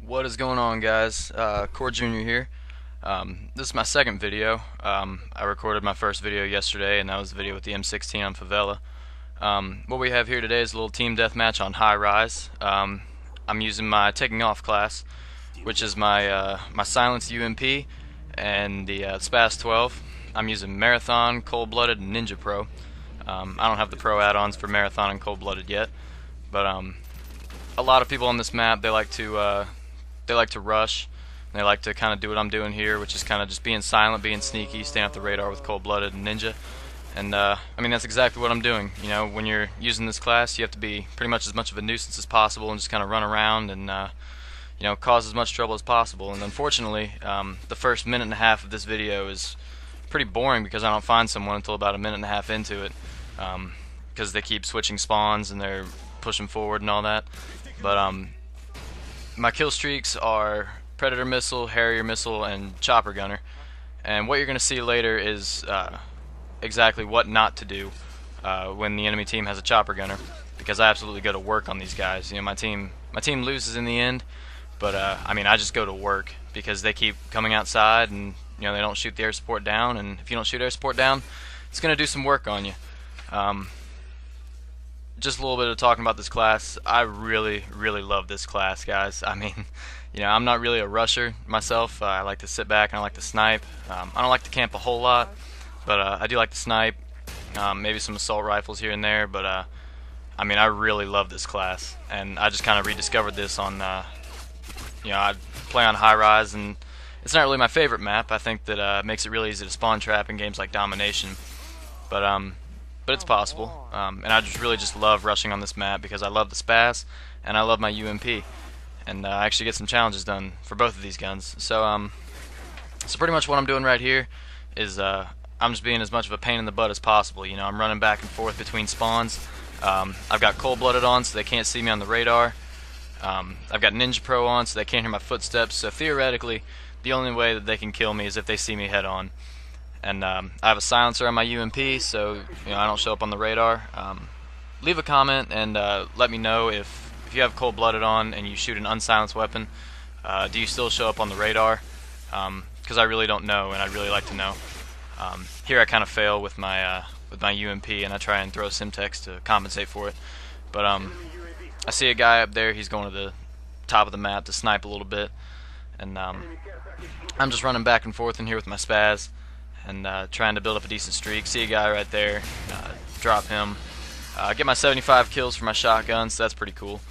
What is going on, guys? Core Jr. here. This is my second video. I recorded my first video yesterday, and that was the video with the M16 on Favela. What we have here today is a little team deathmatch on Highrise. I'm using my taking off class, which is my silenced UMP and the Spaz 12. I'm using Marathon, Cold-Blooded, and Ninja Pro. I don't have the Pro add-ons for Marathon and Cold-Blooded yet, but a lot of people on this map they like to rush. And they like to kind of do what I'm doing here, which is kind of just being silent, being sneaky, staying off the radar with Cold-Blooded and Ninja. And I mean, that's exactly what I'm doing. You know, when you're using this class, you have to be pretty much as much of a nuisance as possible and just kind of run around and you know, cause as much trouble as possible. And unfortunately, the first minute and a half of this video is pretty boring because I don't find someone until about a minute and a half into it, because they keep switching spawns and they're pushing forward and all that. But my kill streaks are Predator Missile, Harrier Missile, and Chopper Gunner. And what you're going to see later is exactly what not to do when the enemy team has a Chopper Gunner, because I absolutely go to work on these guys. You know, my team loses in the end, but I mean, I just go to work because they keep coming outside and you know, they don't shoot the air support down, and if you don't shoot air support down, it's going to do some work on you. Just a little bit of talking about this class. I really love this class, guys. I mean, you know, I'm not really a rusher myself. I like to sit back and I like to snipe. I don't like to camp a whole lot, but I do like to snipe. Maybe some assault rifles here and there, but I mean, I really love this class, and I just kind of rediscovered this on, you know, I play on Highrise, and it's not really my favorite map. I think that it makes it really easy to spawn trap in games like Domination, but it's possible, and I just love rushing on this map because I love the Spaz and I love my UMP, and I actually get some challenges done for both of these guns. So so pretty much what I'm doing right here is I'm just being as much of a pain in the butt as possible. You know, I'm running back and forth between spawns. I've got Cold-Blooded on so they can't see me on the radar. I've got Ninja Pro on so they can't hear my footsteps, so theoretically the only way that they can kill me is if they see me head on. And I have a silencer on my UMP, so you know, I don't show up on the radar. Leave a comment and let me know if you have Cold-Blooded on and you shoot an unsilenced weapon, do you still show up on the radar? Because I really don't know, and I'd really like to know. Here I kind of fail with my UMP, and I try and throw Simtex to compensate for it. But I see a guy up there. He's going to the top of the map to snipe a little bit, and I'm just running back and forth in here with my Spaz and trying to build up a decent streak. See a guy right there, drop him, get my 75 kills for my shotgun, so that's pretty cool.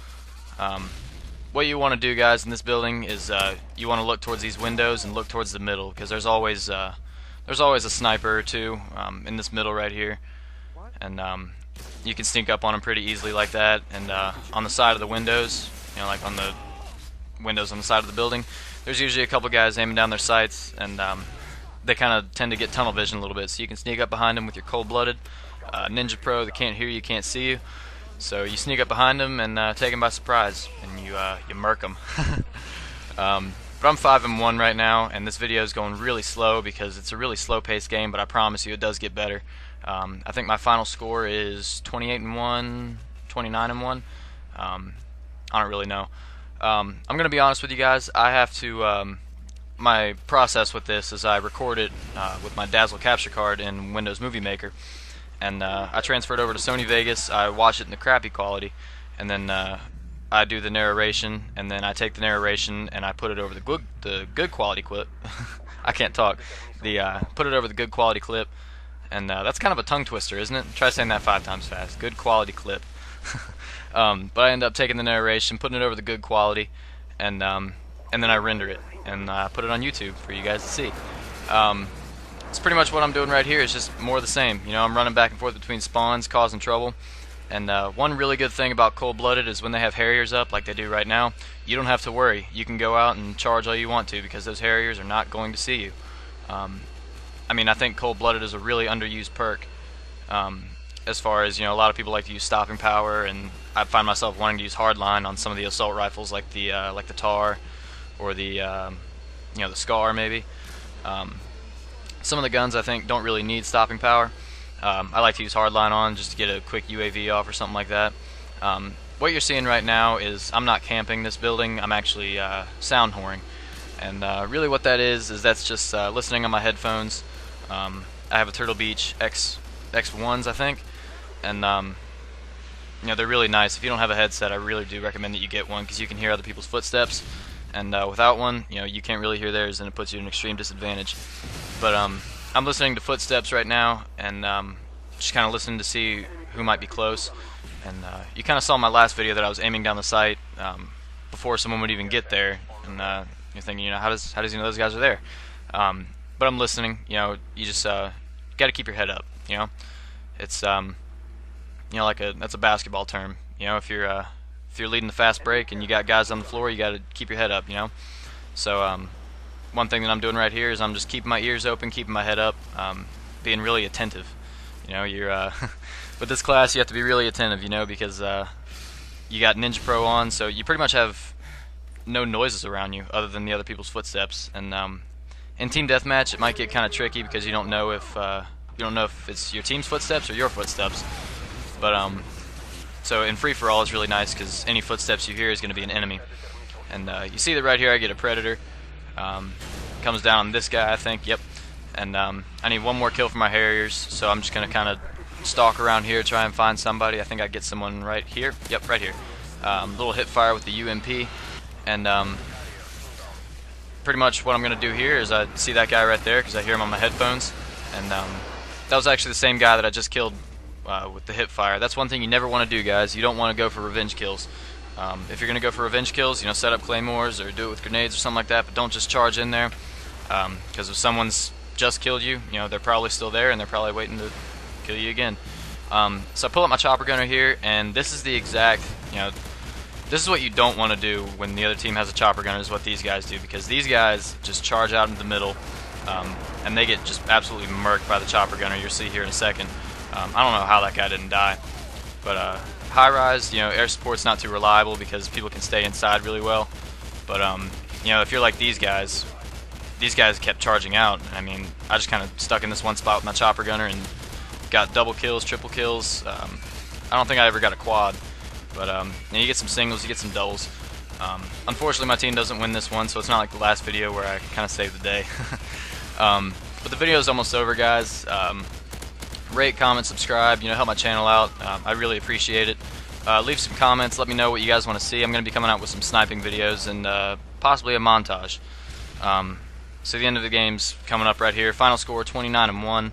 What you want to do, guys, in this building is you want to look towards these windows and look towards the middle, because there's always a sniper or two in this middle right here, and you can sneak up on them pretty easily like that. And on the side of the windows, you know, like on the windows on the side of the building, there's usually a couple guys aiming down their sights, and they kind of tend to get tunnel vision a little bit, so you can sneak up behind them with your Cold-Blooded. Ninja Pro, they can't hear you, can't see you, so you sneak up behind them and take them by surprise, and you murk them. But I'm 5-1 right now, and this video is going really slow because it's a really slow-paced game, but I promise you it does get better. I think my final score is 28-1, 29-1. I don't really know. I'm going to be honest with you guys. I have to my process with this is I record it with my Dazzle capture card in Windows Movie Maker, and I transfer it over to Sony Vegas. I watch it in the crappy quality, and then I do the narration, and then I take the narration and I put it over the good quality clip. I can't talk. Put it over the good quality clip, and that's kind of a tongue twister, isn't it? Try saying that 5 times fast. Good quality clip. But I end up taking the narration, putting it over the good quality, and then I render it and put it on YouTube for you guys to see. It's pretty much what I'm doing right here. It's just more of the same. You know, I'm running back and forth between spawns, causing trouble. And one really good thing about Cold-Blooded is when they have Harriers up, like they do right now, you don't have to worry. You can go out and charge all you want to, because those Harriers are not going to see you. I mean, I think Cold-Blooded is a really underused perk. As far as, you know, a lot of people like to use stopping power, and I find myself wanting to use hardline on some of the assault rifles, like the TAR or the you know, the Scar maybe. Some of the guns I think don't really need stopping power. I like to use hardline on just to get a quick UAV off or something like that. what you're seeing right now is I'm not camping this building. I'm actually sound whoring, and really what that is that's just listening on my headphones. I have a Turtle Beach X1s, I think, and you know, they're really nice. If you don't have a headset, I really do recommend that you get one because you can hear other people's footsteps, and without one, you know, you can't really hear theirs, and it puts you at an extreme disadvantage. But I'm listening to footsteps right now, and just kind of listening to see who might be close. And you kind of saw in my last video that I was aiming down the sight before someone would even get there, and you're thinking, you know, how does he know those guys are there? But I'm listening. You know, you just got to keep your head up. You know, it's you know, that's a basketball term. You know, if you're leading the fast break and you got guys on the floor, you got to keep your head up. You know, so one thing that I'm doing right here is I'm just keeping my ears open, keeping my head up, being really attentive. You know, you're with this class, you have to be really attentive. You know, because you got Ninja Pro on, so you pretty much have no noises around you other than the other people's footsteps. And in team deathmatch, it might get kind of tricky because you don't know if it's your team's footsteps or your footsteps. But so in free for all is really nice because any footsteps you hear is going to be an enemy. And you see that right here, I get a predator. Comes down on this guy, I think. Yep. And I need one more kill for my Harriers, so I'm just going to kind of stalk around here, try and find somebody. I think I get someone right here. Yep, right here. Little hip fire with the UMP, and pretty much what I'm going to do here is I see that guy right there because I hear him on my headphones, and that was actually the same guy that I just killed with the hip fire. That's one thing you never want to do, guys. You don't want to go for revenge kills. If you're going to go for revenge kills, you know, set up claymores or do it with grenades or something like that, but don't just charge in there, because if someone's just killed you, you know, they're probably still there and they're probably waiting to kill you again. So I pull up my chopper gunner here, and this is the exact, you know, this is what you don't want to do when the other team has a chopper gunner, is what these guys do, because these guys just charge out into the middle, and they get just absolutely murked by the chopper gunner. You'll see here in a second. I don't know how that guy didn't die, but Highrise, you know, air support's not too reliable because people can stay inside really well. But you know, if you're like these guys kept charging out. I mean, I just kind of stuck in this one spot with my chopper gunner and got double kills, triple kills. I don't think I ever got a quad, but you know, you get some singles, you get some doubles. Unfortunately, my team doesn't win this one, so it's not like the last video where I kind of saved the day. But the video is almost over, guys. Rate, comment, subscribe, you know, help my channel out. I really appreciate it. Leave some comments, let me know what you guys want to see. I'm going to be coming out with some sniping videos and possibly a montage. So the end of the game's coming up right here. Final score 29-1.